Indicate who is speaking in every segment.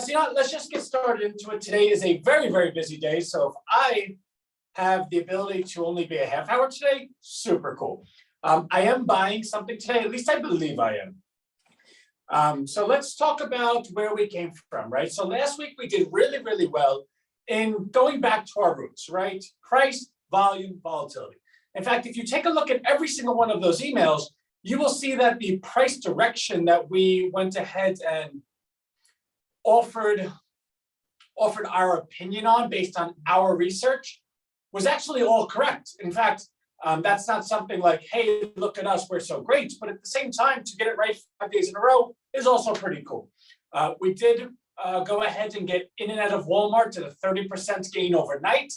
Speaker 1: So, let's just get started into it. Today is a very, very busy day. So if I have the ability to only be a half hour today, super cool. I am buying something today, at least I believe I am. So let's talk about where we came from, right? So last week we did really, really well in going back to our roots, right? Price, volume, volatility. In fact, if you take a look at every single one of those emails, you will see that the price direction that we went ahead and offered our opinion on based on our research was actually all correct. In fact, that's not something like, hey, look at us, we're so great. But at the same time, to get it right 5 days in a row is also pretty cool. We did go ahead and get in and out of Walmart at a 30% gain overnight.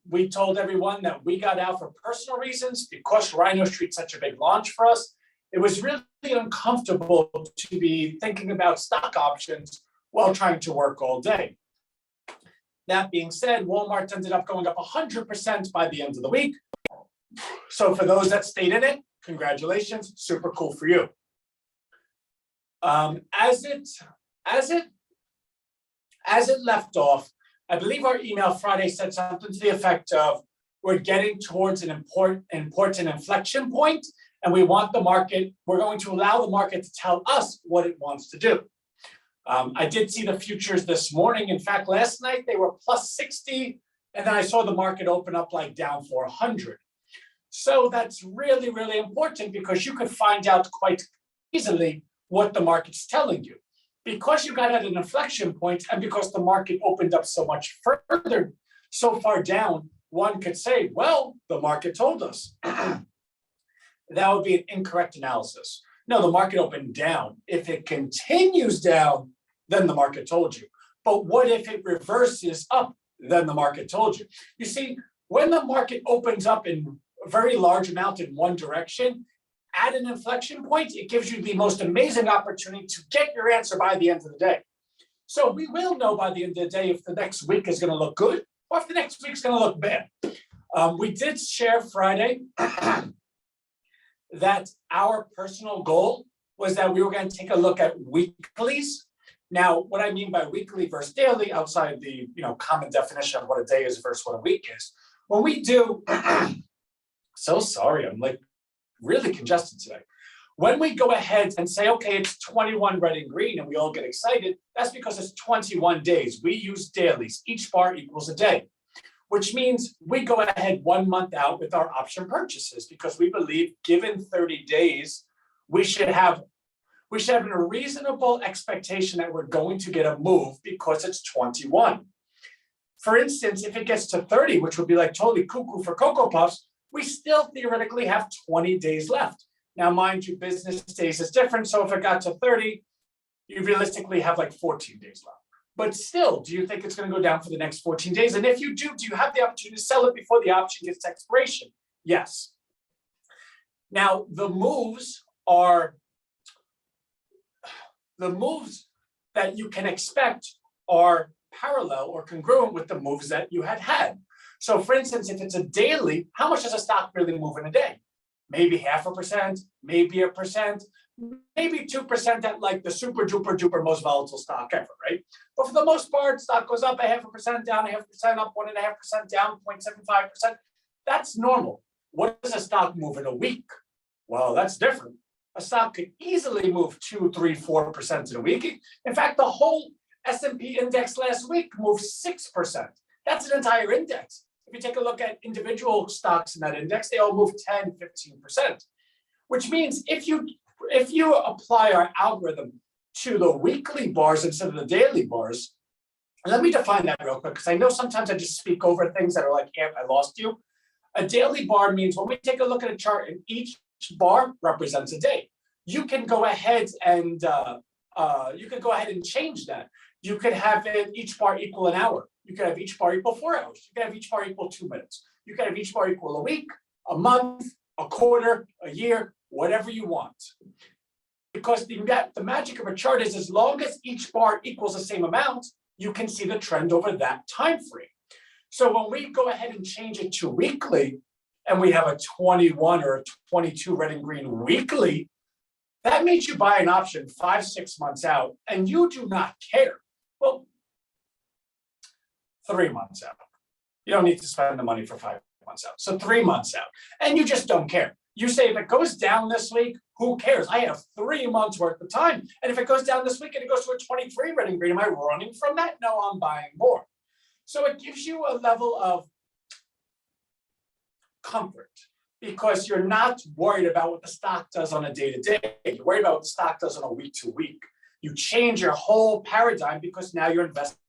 Speaker 1: We told everyone that we got out for personal reasons because Rhino Street's such a big launch for us. It was really uncomfortable to be thinking about stock options while trying to work all day. That being said, Walmart ended up going up 100% by the end of the week. So for those that stayed in it, congratulations, super cool for you. As it left off, I believe our email Friday said something to the effect of, we're getting towards an important inflection point, and we're going to allow the market to tell us what it wants to do. I did see the futures this morning. In fact, last night they were plus 60, and then I saw the market open up like down 400. So that's really, really important because you could find out quite easily what the market's telling you. Because you got at an inflection point and because the market opened up so much further, so far down, one could say, well, the market told us. That would be an incorrect analysis. No, the market opened down. If it continues down, then the market told you. But what if it reverses up? Then the market told you. You see, when the market opens up in a very large amount in one direction, at an inflection point, it gives you the most amazing opportunity to get your answer by the end of the day. So we will know by the end of the day if the next week is going to look good or if the next week's going to look bad. We did share Friday that our personal goal was that we were going to take a look at weeklies. Now, what I mean by weekly versus daily, outside the common definition of what a day is versus what a week is, when we do, so sorry, I'm like really congested today. When we go ahead and say, okay, it's 21 red and green, and we all get excited, that's because it's 21 days. We use dailies. Each bar equals a day, which means we go ahead 1 month out with our option purchases because we believe given 30 days, we should have a reasonable expectation that we're going to get a move because it's 21. For instance, if it gets to 30, which would be like totally cuckoo for Cocoa Puffs, we still theoretically have 20 days left. Now, mind you, business days is different. So if it got to 30, you realistically have like 14 days left. But still, do you think it's going to go down for the next 14 days? And if you do you have the opportunity to sell it before the option gets to expiration? Yes. Now, the moves that you can expect are parallel or congruent with the moves that you had. So for instance, if it's a daily, how much does a stock really move in a day? Maybe 0.5%, maybe 1%, maybe 2% at like the super duper duper most volatile stock ever, right? But for the most part, stock goes up 0.5%, down 0.5%, up 1.5%, down 0.75%. That's normal. What does a stock move in a week? Well, that's different. A stock could easily move 2, 3, 4% in a week. In fact, the whole S&P index last week moved 6%. That's an entire index. If you take a look at individual stocks in that index, they all move 10, 15%, which means if you apply our algorithm to the weekly bars instead of the daily bars, let me define that real quick, because I know sometimes I just speak over things that are like, yeah, I lost you. A daily bar means when we take a look at a chart and each bar represents a day. You can go ahead and change that. You could have each bar equal an hour. You could have each bar equal 4 hours. You could have each bar equal 2 minutes. You could have each bar equal a week, a month, a quarter, a year, whatever you want. Because the magic of a chart is as long as each bar equals the same amount, you can see the trend over that time frame. So when we go ahead and change it to weekly, and we have a 21 or a 22 red and green weekly, that means you buy an option 5-6 months out, and you do not care. 3 months out. You don't need to spend the money for 5 months out. So 3 months out. And you just don't care. You say if it goes down this week, who cares? I have 3 months worth of time. And if it goes down this week and it goes to a 23 red and green, am I running from that? No, I'm buying more. So it gives you a level of comfort because you're not worried about what the stock does on a day-to-day. You're worried about what the stock does on a week-to-week. You change your whole paradigm because now you're investing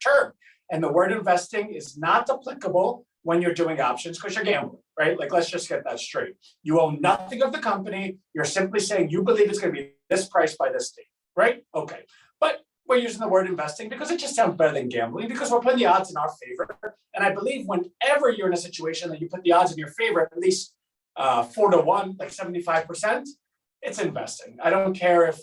Speaker 1: term. And the word investing is not applicable when you're doing options because you're gambling, right? Like, let's just get that straight. You own nothing of the company. You're simply saying you believe it's going to be this price by this date, right? Okay. But we're using the word investing because it just sounds better than gambling because we're putting the odds in our favor. And I believe whenever you're in a situation that you put the odds in your favor, at least 4 to 1, like 75%, it's investing. I don't care if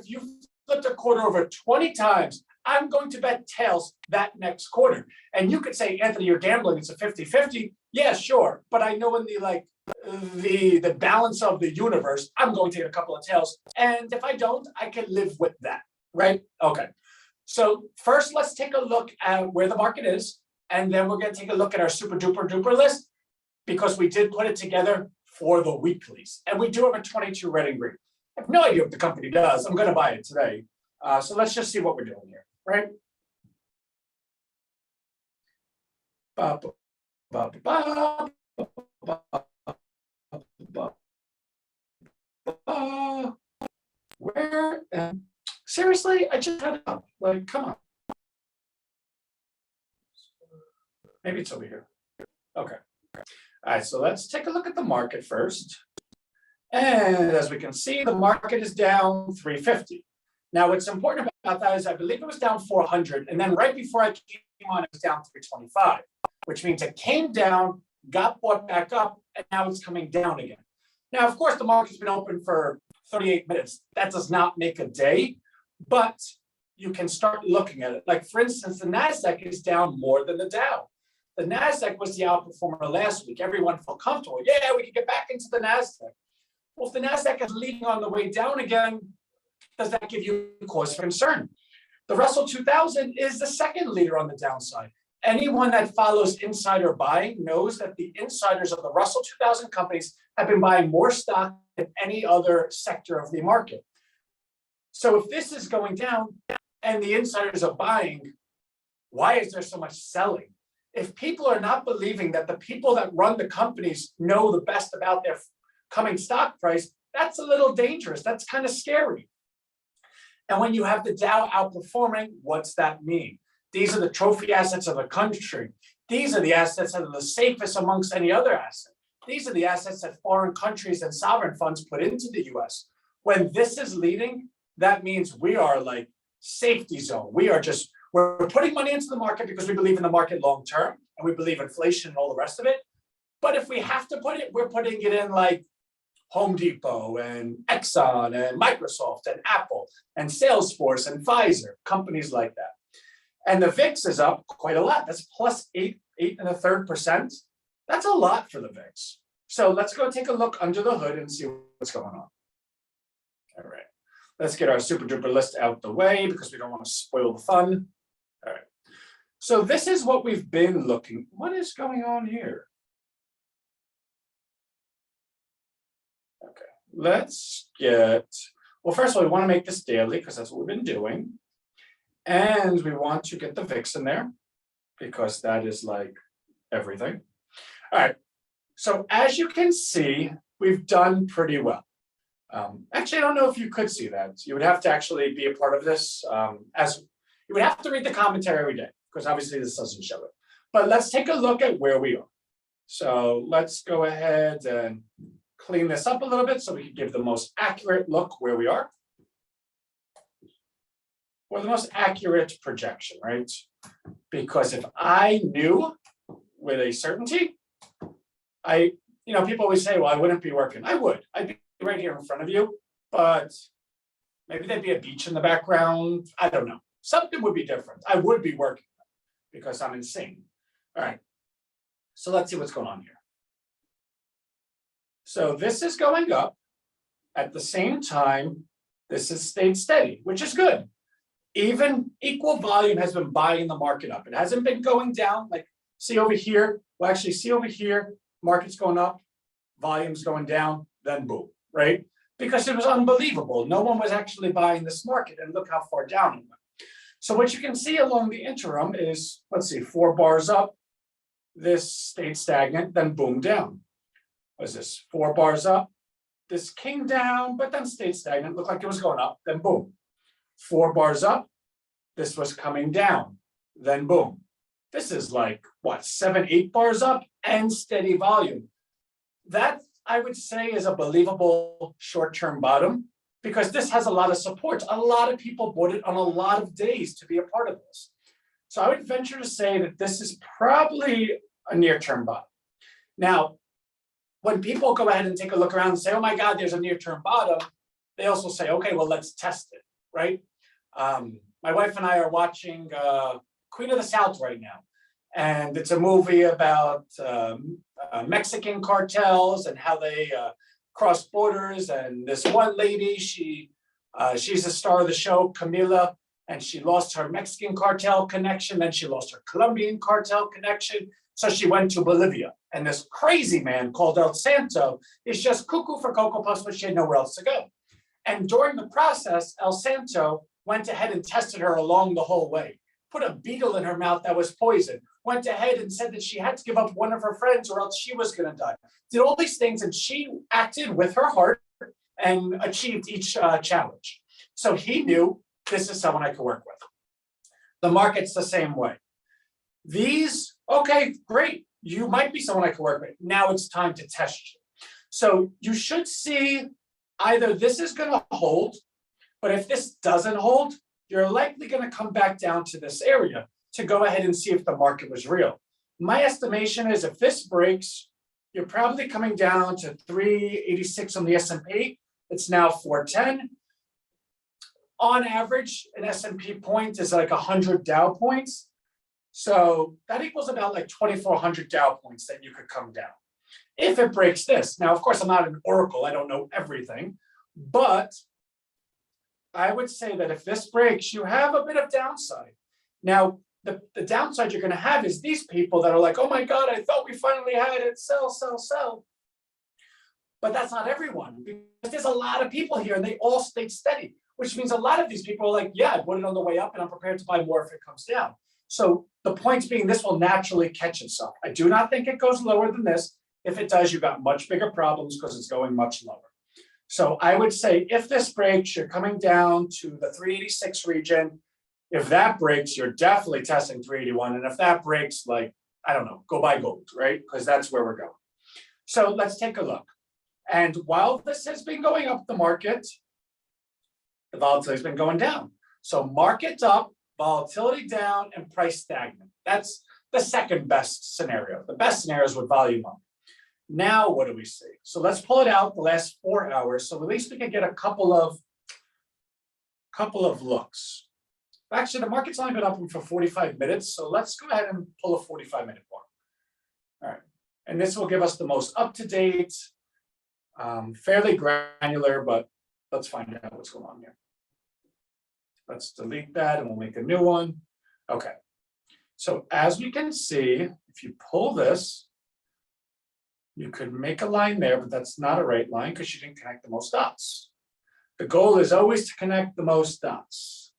Speaker 1: you flipped a quarter over 20 times, I'm going to bet tails that next quarter. And you could say, Anthony, you're gambling, it's a 50-50. Yeah, sure. But I know in the balance of the universe, I'm going to get a couple of tails. And if I don't, I can live with that, right? Okay. So first, let's take a look at where the market is. And then we're going to take a look at our super duper duper list because we did put it together for the weeklies. And we do have a 22 red and green. I have no idea what the company does. I'm going to buy it today. So let's just see what we're doing here, right? Where? Seriously? I just had it up. Like, come on. Maybe it's over here. Okay. All right, so let's take a look at the market first. And as we can see, the market is down 350. Now, what's important about that is I believe it was down 400. And then right before I came on, it was down 325, which means it came down, got bought back up, and now it's coming down again. Now, of course, the market's been open for 38 minutes. That does not make a day, but you can start looking at it. Like, for instance, the NASDAQ is down more than the Dow. The NASDAQ was the outperformer last week. Everyone felt comfortable. Yeah, we can get back into the NASDAQ. Well, if the NASDAQ is leading on the way down again, does that give you cause for concern? The Russell 2000 is the second leader on the downside. Anyone that follows insider buying knows that the insiders of the Russell 2000 companies have been buying more stock than any other sector of the market. So if this is going down and the insiders are buying, why is there so much selling? If people are not believing that the people that run the companies know the best about their coming stock price, that's a little dangerous. That's kind of scary. And when you have the Dow outperforming, what's that mean? These are the trophy assets of the country. These are the assets that are the safest amongst any other asset. These are the assets that foreign countries and sovereign funds put into the US. When this is leading, that means we are like safety zone. We're putting money into the market because we believe in the market long term and we believe inflation and all the rest of it. But if we have to put it, we're putting it in like Home Depot and Exxon and Microsoft and Apple and Salesforce and Pfizer, companies like that. And the VIX is up quite a lot. That's plus 8.33%. That's a lot for the VIX. So let's go take a look under the hood and see what's going on. All right. Let's get our super duper list out the way because we don't want to spoil the fun. All right. So this is what we've been looking. What is going on here? Okay. Let's get, well, first of all, we want to make this daily because that's what we've been doing. And we want to get the VIX in there because that is like everything. All right. So as you can see, we've done pretty well. Actually, I don't know if you could see that. You would have to actually be a part of this as you would have to read the commentary every day because obviously this doesn't show it. But let's take a look at where we are. So let's go ahead and clean this up a little bit so we can give the most accurate look where we are. Or the most accurate projection, right? Because if I knew with a certainty, people always say, well, I wouldn't be working. I would. I'd be right here in front of you, but maybe there'd be a beach in the background. I don't know. Something would be different. I would be working because I'm insane. All right. So let's see what's going on here. So this is going up. At the same time, this has stayed steady, which is good. even equal volume has been buying the market up. It hasn't been going down. Like see over here, well actually see over here, market's going up, volume's going down, then boom, right? Because it was unbelievable. No one was actually buying this market, and look how far down it went. So what you can see along the interim is, let's see, 4 bars up, this stayed stagnant, then boom down. What is this? 4 bars up, this came down, but then stayed stagnant, looked like it was going up, then boom. 4 bars up, this was coming down, then boom. This is like, what, 7, 8 bars up and steady volume. That, I would say, is a believable short-term bottom because this has a lot of support. A lot of people bought it on a lot of days to be a part of this. So I would venture to say that this is probably a near-term bottom. Now, when people go ahead and take a look around and say, oh my God, there's a near-term bottom, they also say, okay, well, let's test it, right? My wife and I are watching Queen of the South right now. And it's a movie about Mexican cartels and how they cross borders. And this one lady, she's the star of the show, Camila, and she lost her Mexican cartel connection. Then she lost her Colombian cartel connection. So she went to Bolivia. And this crazy man called El Santo is just cuckoo for Cocoa Puffs, but she had nowhere else to go. And during the process, El Santo went ahead and tested her along the whole way, put a beetle in her mouth that was poison, went ahead and said that she had to give up one of her friends or else she was going to die. Did all these things, and she acted with her heart and achieved each challenge. So he knew this is someone I could work with. The market's the same way. These, okay, great. You might be someone I could work with. Now it's time to test you. So you should see either this is going to hold, but if this doesn't hold, you're likely going to come back down to this area to go ahead and see if the market was real. My estimation is if this breaks, you're probably coming down to 386 on the S&P. It's now 410. On average, an S&P point is like 100 Dow points. So that equals about like 2,400 Dow points that you could come down if it breaks this. Now, of course, I'm not an oracle. I don't know everything, but I would say that if this breaks, you have a bit of downside. Now, the downside you're going to have is these people that are like, oh my God, I thought we finally had it, sell, sell, sell. But that's not everyone, because there's a lot of people here and they all stayed steady, which means a lot of these people are like, yeah, I bought it on the way up and I'm prepared to buy more if it comes down. So the point being, this will naturally catch itself. I do not think it goes lower than this. If it does, you've got much bigger problems because it's going much lower. So I would say if this breaks, you're coming down to the 386 region. If that breaks, you're definitely testing 381. And if that breaks, like, I don't know, go buy gold, right? Because that's where we're going. So let's take a look. And while this has been going up the market, the volatility has been going down. So market up, volatility down, and price stagnant. That's the second best scenario. The best scenario is with volume up. Now, what do we see? So let's pull it out the last 4 hours. So at least we can get a couple of looks. Actually, the market's only been up for 45 minutes. So let's go ahead and pull a 45-minute one. All right. And this will give us the most up-to-date, fairly granular, but let's find out what's going on here. Let's delete that and we'll make a new one. Okay. So as we can see, if you pull this, you could make a line there, but that's not a right line because you didn't connect the most dots. The goal is always to connect the most dots.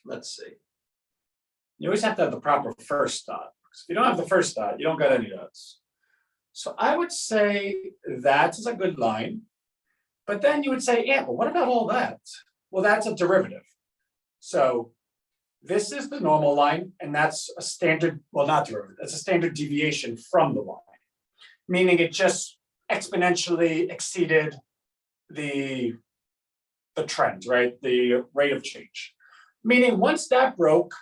Speaker 1: Let's see. You always have to have the proper first dot. If you don't have the first dot, you don't got any dots. So I would say that is a good line. But then you would say, yeah, but what about all that? Well, that's a derivative. So this is the normal line, and that's a standard, well, not derivative, that's a standard deviation from the line, meaning it just exponentially exceeded the trend, right? The rate of change. Meaning once that broke,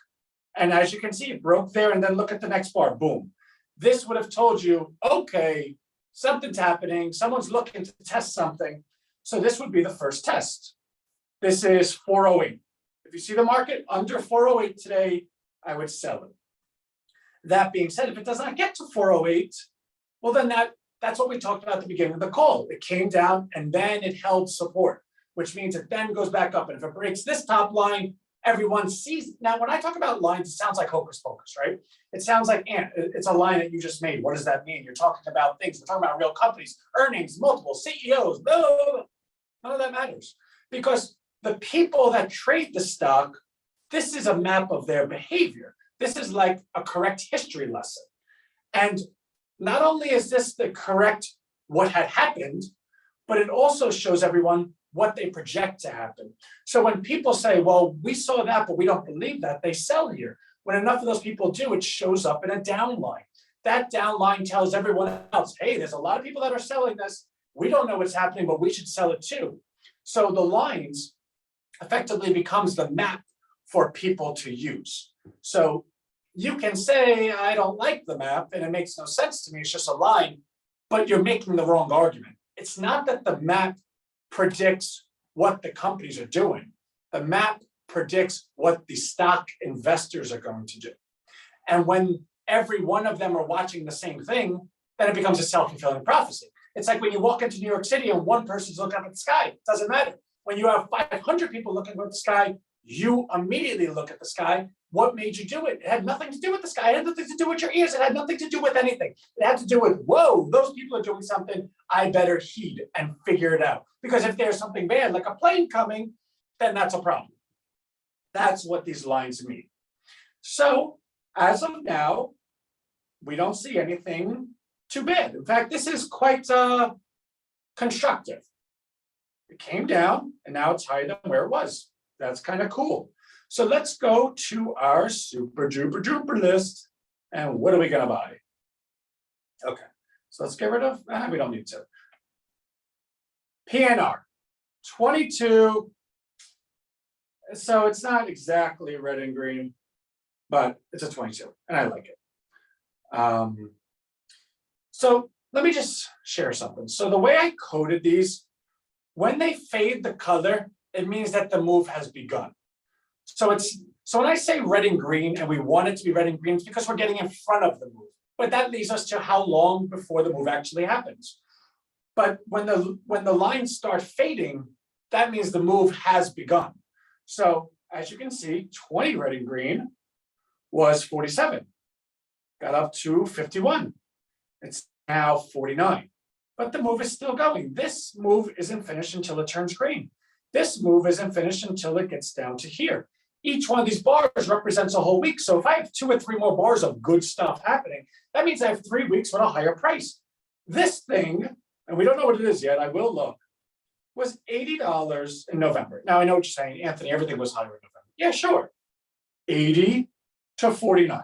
Speaker 1: and as you can see, it broke there, and then look at the next bar, boom. This would have told you, okay, something's happening, someone's looking to test something. So this would be the first test. This is 408. If you see the market under 408 today, I would sell it. That being said, if it does not get to 408, well, then that That's what we talked about at the beginning of the call. It came down and then it held support, which means it then goes back up. And if it breaks this top line, everyone sees. Now, when I talk about lines, it sounds like hocus pocus, right? It sounds like, it's a line that you just made. What does that mean? You're talking about things. We're talking about real companies, earnings, multiple CEOs, blah, blah, blah. None of that matters, because the people that trade the stock, this is a map of their behavior. This is like a correct history lesson. And not only is this the correct what had happened, but it also shows everyone what they project to happen. So when people say, well, we saw that, but we don't believe that, they sell here. When enough of those people do, it shows up in a downline. That downline tells everyone else, hey, there's a lot of people that are selling this. We don't know what's happening, but we should sell it too. So the lines effectively becomes the map for people to use. So you can say, I don't like the map and it makes no sense to me, it's just a line, but you're making the wrong argument. It's not that the map predicts what the companies are doing. The map predicts what the stock investors are going to do. And when every one of them are watching the same thing, then it becomes a self-fulfilling prophecy. It's like when you walk into New York City and one person's looking up at the sky, it doesn't matter. When you have 500 people looking up at the sky, you immediately look at the sky. What made you do it? It had nothing to do with the sky. It had nothing to do with your ears. It had nothing to do with anything. It had to do with, whoa, those people are doing something. I better heed and figure it out. Because if there's something bad, like a plane coming, then that's a problem. That's what these lines mean. So as of now, we don't see anything too bad. In fact, this is quite constructive. It came down and now it's higher than where it was. That's kind of cool. So let's go to our super duper duper list. And what are we gonna buy? Okay, so let's get rid of, we don't need to. PNR, 22. So it's not exactly red and green, but it's a 22 and I like it. So let me just share something. So the way I coded these, when they fade the color, it means that the move has begun. So when I say red and green and we want it to be red and green, it's because we're getting in front of the move. But that leads us to how long before the move actually happens. But when the lines start fading, that means the move has begun. So as you can see, 20 red and green was 47, got up to 51. It's now 49, but the move is still going. This move isn't finished until it turns green. This move isn't finished until it gets down to here. Each one of these bars represents a whole week. So if I have 2 or 3 more bars of good stuff happening, that means I have 3 weeks with a higher price. This thing, and we don't know what it is yet, I will look, was $80 in November. Now I know what you're saying, Anthony, everything was higher in November. Yeah, sure. 80 to 49.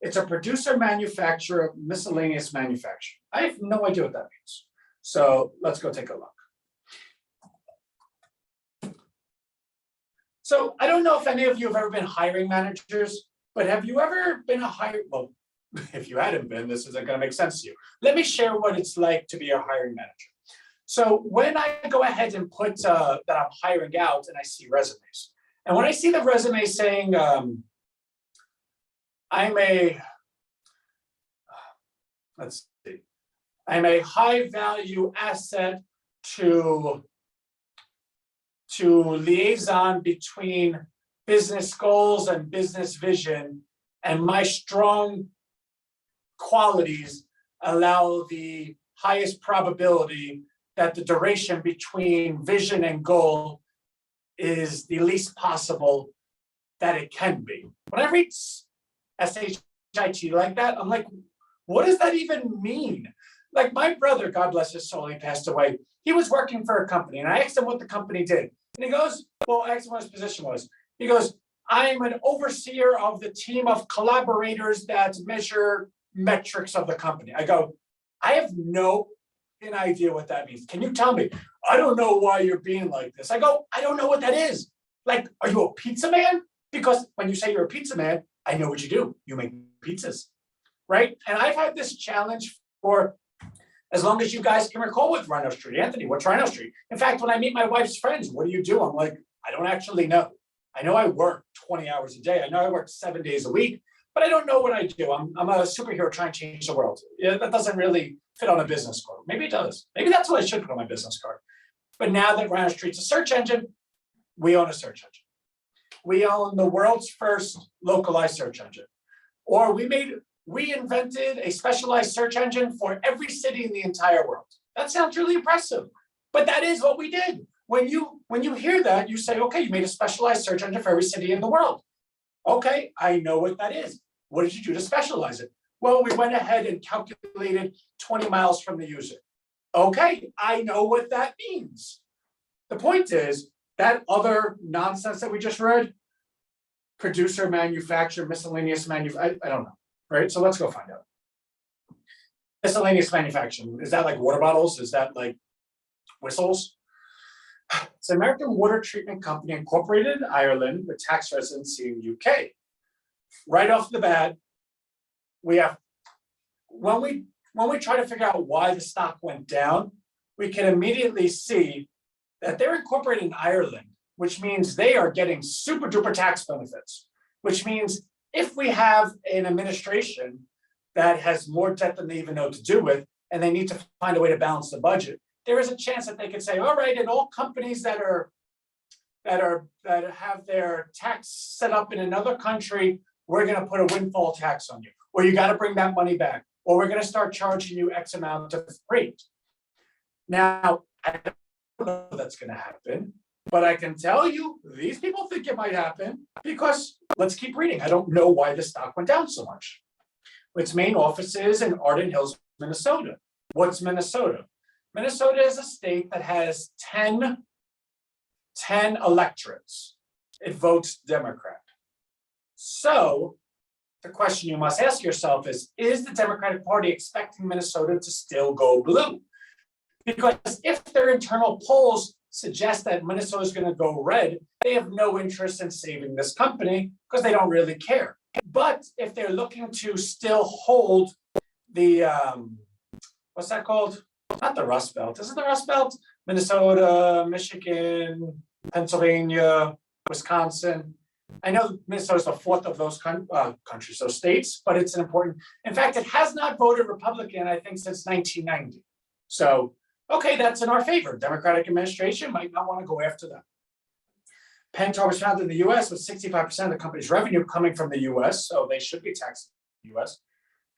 Speaker 1: It's a producer manufacturer of miscellaneous manufacturing. I have no idea what that means. So let's go take a look. So I don't know if any of you have ever been hiring managers, but have you ever been well, if you hadn't been, this isn't going to make sense to you. Let me share what it's like to be a hiring manager. So when I go ahead and put that I'm hiring out and I see resumes, and when I see the resume saying, I'm a high value asset to liaison between business goals and business vision, and my strong qualities allow the highest probability that the duration between vision and goal is the least possible that it can be. When I read SHIT like that, I'm like, what does that even mean? Like my brother, God bless his soul, he passed away. He was working for a company and I asked him what the company did. And he goes, well, I asked him what his position was. He goes, I'm an overseer of the team of collaborators that measure metrics of the company. I go, I have no idea what that means. Can you tell me? I don't know why you're being like this. I go, I don't know what that is. Like, are you a pizza man? Because when you say you're a pizza man, I know what you do. You make pizzas, right? And I've had this challenge for as long as you guys can recall with Rhino Street. Anthony, what's Rhino Street? In fact, when I meet my wife's friends, what do you do? I'm like, I don't actually know. I know I work 20 hours a day. I know I work 7 days a week, but I don't know what I do. I'm a superhero trying to change the world. Yeah, that doesn't really fit on a business card. Maybe it does. Maybe that's what I should put on my business card. But now that RHINOWealth's a search engine, we own a search engine. We own the world's first localized search engine. Or we invented a specialized search engine for every city in the entire world. That sounds really impressive, but that is what we did. When you hear that, you say, okay, you made a specialized search engine for every city in the world. Okay, I know what that is. What did you do to specialize it? Well, we went ahead and calculated 20 miles from the user. Okay, I know what that means. The point is that other nonsense that we just read, producer, manufacturer, miscellaneous manufacturer, I don't know, right? So let's go find out. Miscellaneous manufacturing, is that like water bottles? Is that like whistles? It's an American water treatment company incorporated in Ireland with tax residency in UK. Right off the bat, we have, when we try to figure out why the stock went down, we can immediately see that they're incorporated in Ireland, which means they are getting super duper tax benefits, which means if we have an administration that has more debt than they even know what to do with, and they need to find a way to balance the budget, there is a chance that they could say, all right, and all companies that have their tax set up in another country, we're going to put a windfall tax on you, or you got to bring that money back, or we're going to start charging you X amount of rate. Now, I don't know if that's going to happen, but I can tell you, these people think it might happen because let's keep reading. I don't know why the stock went down so much. Its main office is in Arden Hills, Minnesota. What's Minnesota? Minnesota is a state that has 10 electorates. It votes Democrat. So the question you must ask yourself is the Democratic Party expecting Minnesota to still go blue? Because if their internal polls suggest that Minnesota is going to go red, they have no interest in saving this company because they don't really care. But if they're looking to still hold the, what's that called? Not the Rust Belt. Is it the Rust Belt? Minnesota, Michigan, Pennsylvania, Wisconsin. I know Minnesota's the fourth of those countries, those states, but it's an important, in fact, it has not voted Republican, I think, since 1990. So, okay, that's in our favor. Democratic administration might not want to go after that. Pentar was founded in the US with 65% of the company's revenue coming from the US, so they should be taxed in the US.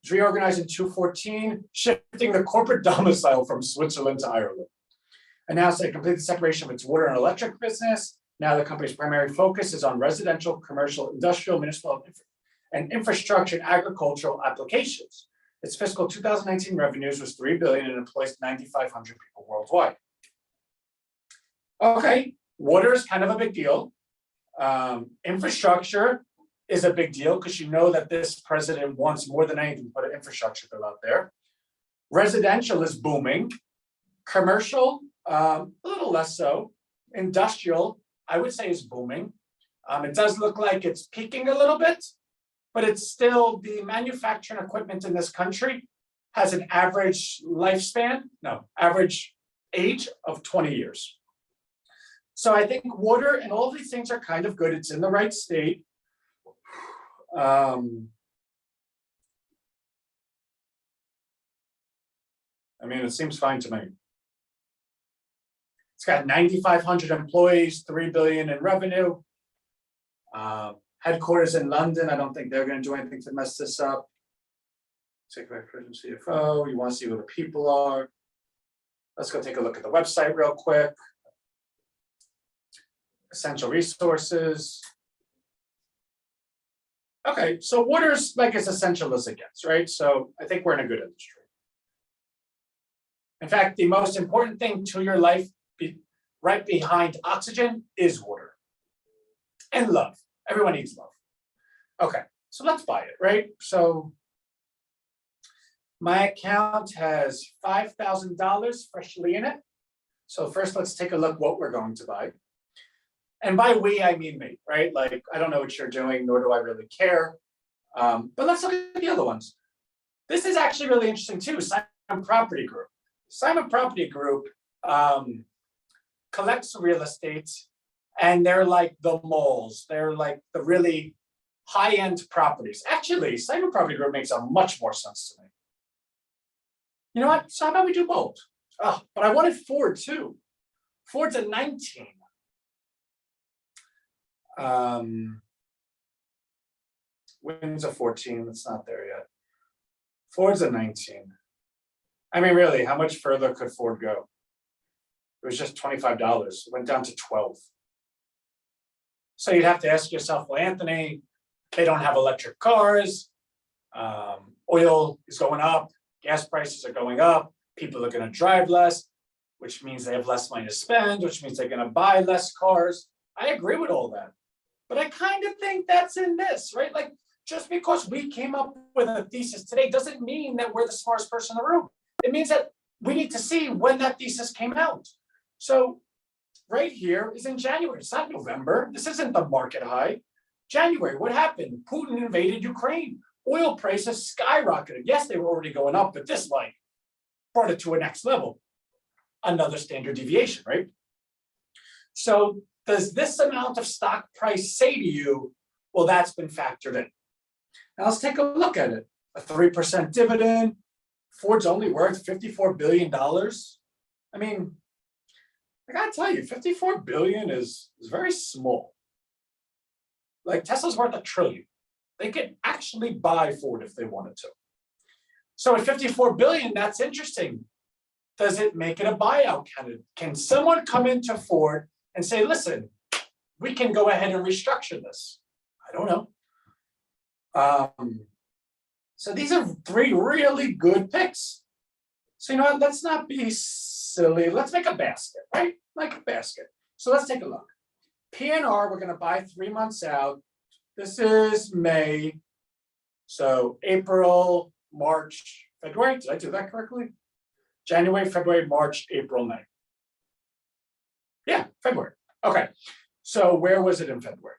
Speaker 1: It was reorganized in 2014, shifting the corporate domicile from Switzerland to Ireland. Announced a complete separation of its water and electric business. Now the company's primary focus is on residential, commercial, industrial, municipal, and infrastructure and agricultural applications. Its fiscal 2019 revenues was $3 billion and employs 9,500 people worldwide. Okay, water is kind of a big deal. Infrastructure is a big deal because you know that this president wants more than anything to put an infrastructure bill out there. Residential is booming. Commercial, a little less so. Industrial, I would say, is booming. It does look like it's peaking a little bit, but it's still, the manufacturing equipment in this country has an average average age of 20 years. So I think water and all of these things are kind of good. It's in the right state. I mean, it seems fine to me. It's got 9,500 employees, $3 billion in revenue. Headquarters in London. I don't think they're going to do anything to mess this up. Executive Vice President, CFO. You want to see who the people are. Let's go take a look at the website real quick. Essential resources. Okay, so water's like as essential as it gets, right? So I think we're in a good industry. In fact, the most important thing to your life, right behind oxygen, is water. And love. Everyone needs love. Okay, so let's buy it, right? So my account has $5,000 freshly in it. So first, let's take a look what we're going to buy. And by we, I mean me, right? Like, I don't know what you're doing, nor do I really care. But let's look at the other ones. This is actually really interesting too, Simon Property Group. Simon Property Group collects real estate, and they're like the malls. They're like the really high-end properties. Actually, Simon Property Group makes a much more sense to me. You know what? So how about we do both? Oh, but I wanted Ford too. Ford's a 19. Wins a 14. It's not there yet. Ford's a 19. I mean, really, how much further could Ford go? It was just $25. It went down to 12. So you'd have to ask yourself, well, Anthony, they don't have electric cars. Oil is going up. Gas prices are going up. People are going to drive less, which means they have less money to spend, which means they're going to buy less cars. I agree with all that. But I kind of think that's in this, right? Like, just because we came up with a thesis today doesn't mean that we're the smartest person in the room. It means that we need to see when that thesis came out. So right here is in January. It's not November. This isn't the market high. January, what happened? Putin invaded Ukraine. Oil prices skyrocketed. Yes, they were already going up, but this like brought it to a next level. Another standard deviation, right? So does this amount of stock price say to you, well, that's been factored in? Now let's take a look at it. A 3% dividend. Ford's only worth $54 billion. I mean, I gotta tell you, $54 billion is very small. Like Tesla's worth $1 trillion. They could actually buy Ford if they wanted to. So at $54 billion, that's interesting. Does it make it a buyout candidate? Can someone come into Ford and say, listen, we can go ahead and restructure this? I don't know. So these are 3 really good picks. So you know what, let's not be silly. Let's make a basket, right? Like a basket. So let's take a look. PNR, we're gonna buy 3 months out. This is May. So April, March, February, did I do that correctly? January, February, March, April, May. Yeah, February. Okay. So where was it in February?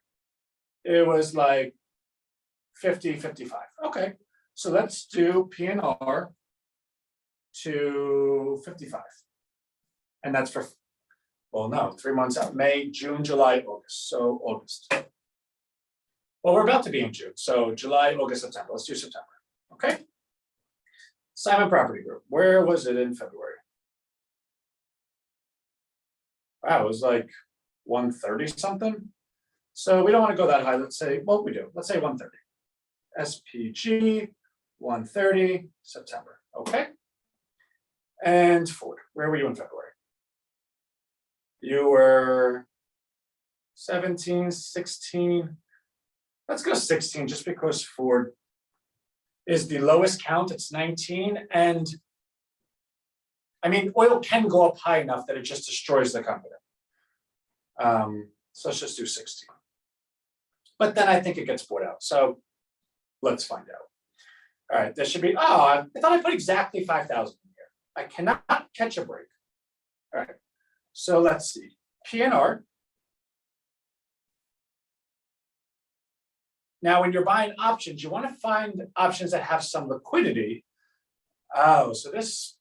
Speaker 1: It was like 50, 55. Okay. So let's do PNR to 55. And that's for, well, no, 3 months out, May, June, July, August. So August. Well, we're about to be in June. So July, August, September. Let's do September. Okay. Simon Property Group. Where was it in February? Wow, it was like 130 something. So we don't want to go that high. Let's say, well, we do. Let's say 130. SPG, 130, September. Okay. And Ford. Where were you in February? You were 17, 16. Let's go 16 just because Ford is the lowest count. It's 19. And I mean, oil can go up high enough that it just destroys the company. So let's just do 16. But then I think it gets bought out. So let's find out. All right, there should be, oh, I thought I put exactly 5,000 in here. I cannot catch a break. All right, so let's see. PNR. Now, when you're buying options, you want to find options that have some liquidity. Oh, so this,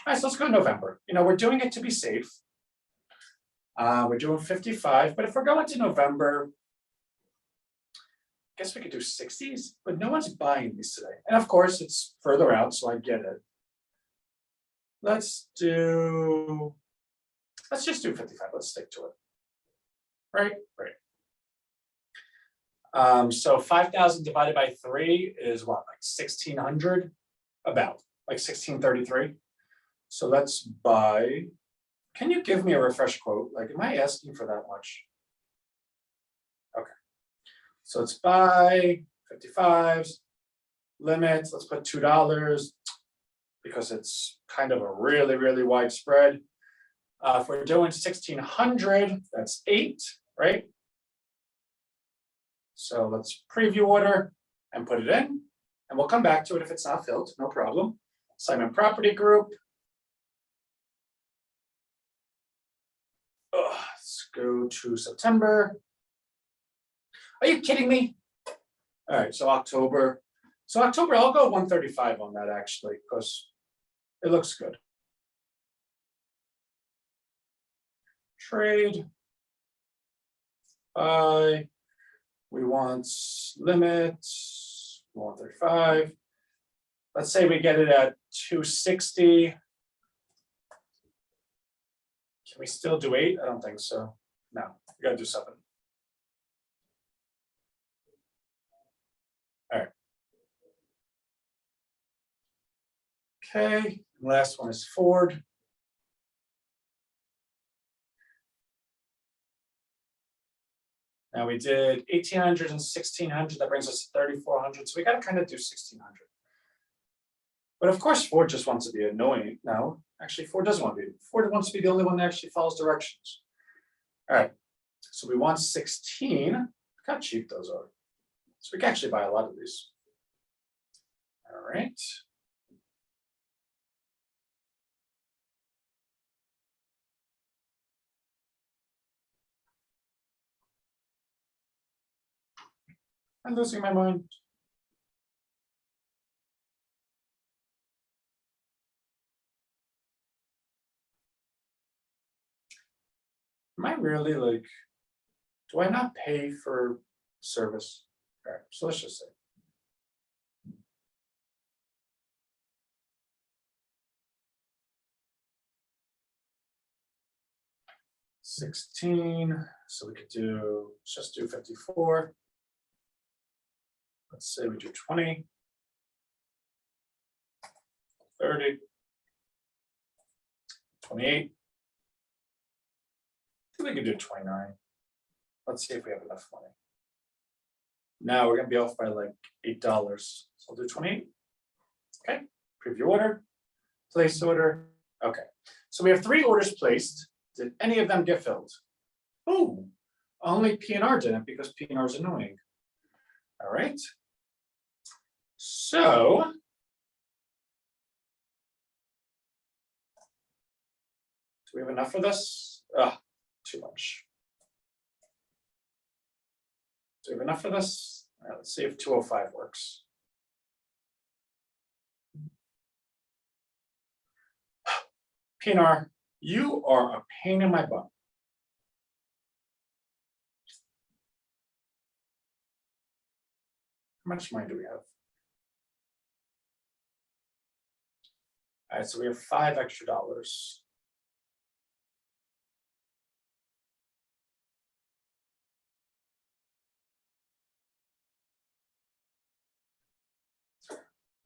Speaker 1: all right, so let's go November. You know, we're doing it to be safe. We're doing 55, but if we're going to November, I guess we could do 60s, but no one's buying these today. And of course, it's further out, so I get it. Let's just do 55. Let's stick to it. Right? Right. So 5,000 divided by 3 is what, like 1,600? About, like 1,633. So let's buy. Can you give me a refresh quote? Like, am I asking for that much? Okay. So let's buy 55s, limits, let's put $2 because it's kind of a really, really wide spread. If we're doing 1,600, that's 8, right? So let's preview order and put it in, and we'll come back to it if it's not filled, no problem. Simon Property Group. Let's go to September. Are you kidding me? All right, so October. So October, I'll go 135 on that actually, because it looks good. Trade. Buy. We want limit 135. Let's say we get it at 260. Can we still do 8? I don't think so. No, we gotta do 7. All right. Okay, last one is Ford. Now we did 1,800 and 1,600. That brings us to 3,400. So we got to kind of do 1,600. But of course, Ford just wants to be annoying. No, actually, Ford doesn't want to be. Ford wants to be the only one that actually follows directions. All right. So we want 16. Look how cheap those are. So we can actually buy a lot of these. All right. I'm losing my mind. Am I really like, do I not pay for service? All right, so let's just say. $16, so we could do, let's just do 54. Let's say we do 20, 30, 28. I think we could do 29. Let's see if we have enough money. Now we're gonna be off by like $8. So I'll do 28. Okay, preview order, place order. Okay, so we have 3 orders placed. Did any of them get filled? Oh, only P&R didn't because P&R is annoying. All right. So do we have enough for this? Too much. Do we have enough for this? All right, let's see if 205 works. P&R, you are a pain in my butt. How much money do we have? All right, so we have $5 extra.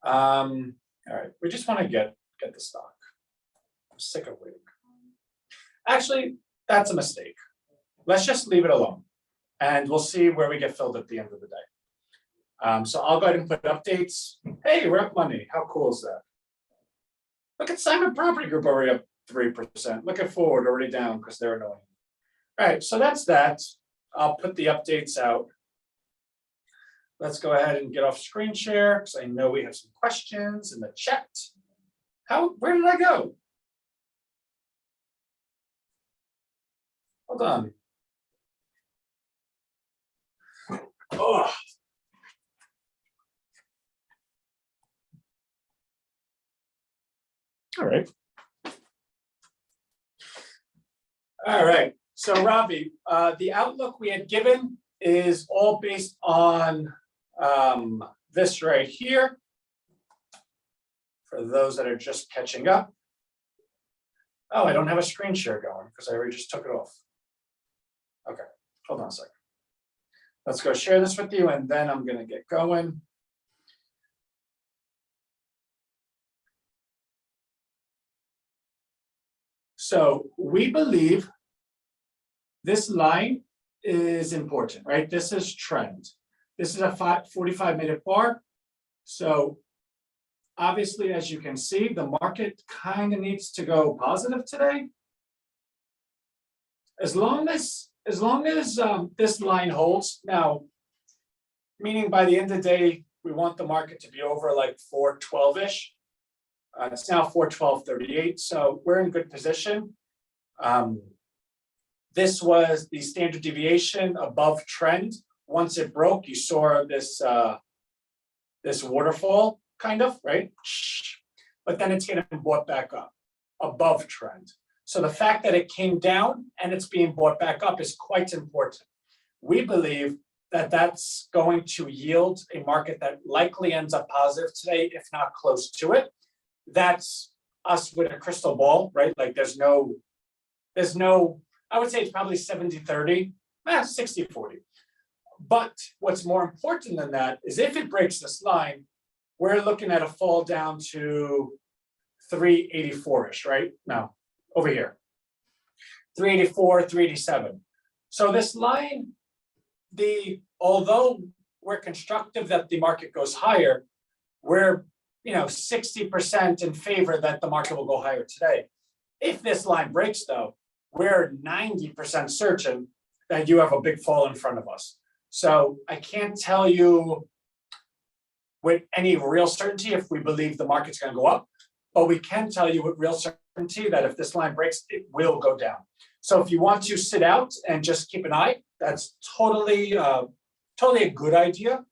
Speaker 1: All right, we just want to get the stock. I'm sick of waiting. Actually, that's a mistake. Let's just leave it alone, and we'll see where we get filled at the end of the day. So I'll go ahead and put updates. Hey, we're up money. How cool is that? Look at Simon Property Group already up 3%. Look at Ford already down because they're annoying. All right, so that's that. I'll put the updates out. Let's go ahead and get off screen share because I know we have some questions in the chat. Where did I go? Hold on. Oh. All right. All right. So Ravi, the outlook we had given is all based on this right here. For those that are just catching up. Oh, I don't have a screen share going because I already just took it off. Okay, hold on a second. Let's go share this with you and then I'm going to get going. So we believe this line is important, right? This is trend. This is a 45-minute bar. So obviously, as you can see, the market kind of needs to go positive today. As long as this line holds, now, meaning by the end of the day, we want the market to be over like 412-ish. It's now 412.38, so we're in good position. This was the standard deviation above trend. Once it broke, you saw this this waterfall, kind of, right? But then it's getting bought back up above trend. So the fact that it came down and it's being bought back up is quite important. We believe that's going to yield a market that likely ends up positive today, if not close to it. That's us with a crystal ball, right? Like there's no, I would say it's probably 70-30, 60-40. But what's more important than that is if it breaks this line, we're looking at a fall down to 384-ish, right? No, over here. 384, 387. So this line, although we're constructive that the market goes higher, we're 60% in favor that the market will go higher today. If this line breaks though, we're 90% certain that you have a big fall in front of us. So I can't tell you with any real certainty if we believe the market's going to go up, but we can tell you with real certainty that if this line breaks, it will go down. So if you want to sit out and just keep an eye, that's totally a good idea.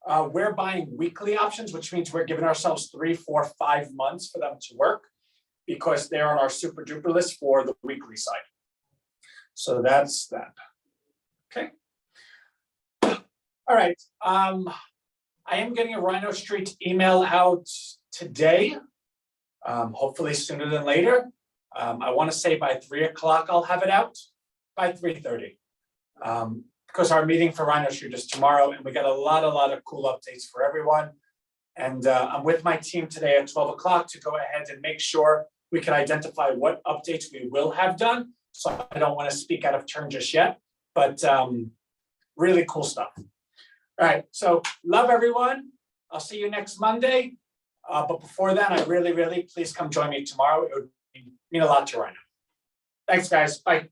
Speaker 1: We're buying weekly options, which means we're giving ourselves 3, 4, 5 months for them to work because they're on our super duper list for the weekly side. So that's that. Okay. All right. I am getting a Rhino Street email out today, hopefully sooner than later. I want to say by 3 o'clock I'll have it out, by 3:30. Because our meeting for Rhino Street is tomorrow, and we got a lot of cool updates for everyone. And I'm with my team today at 12 o'clock to go ahead and make sure we can identify what updates we will have done. So I don't want to speak out of turn just yet, but really cool stuff. All right, so love everyone. I'll see you next Monday. But before then, I really, please come join me tomorrow. It would mean a lot to Rhino. Thanks, guys. Bye.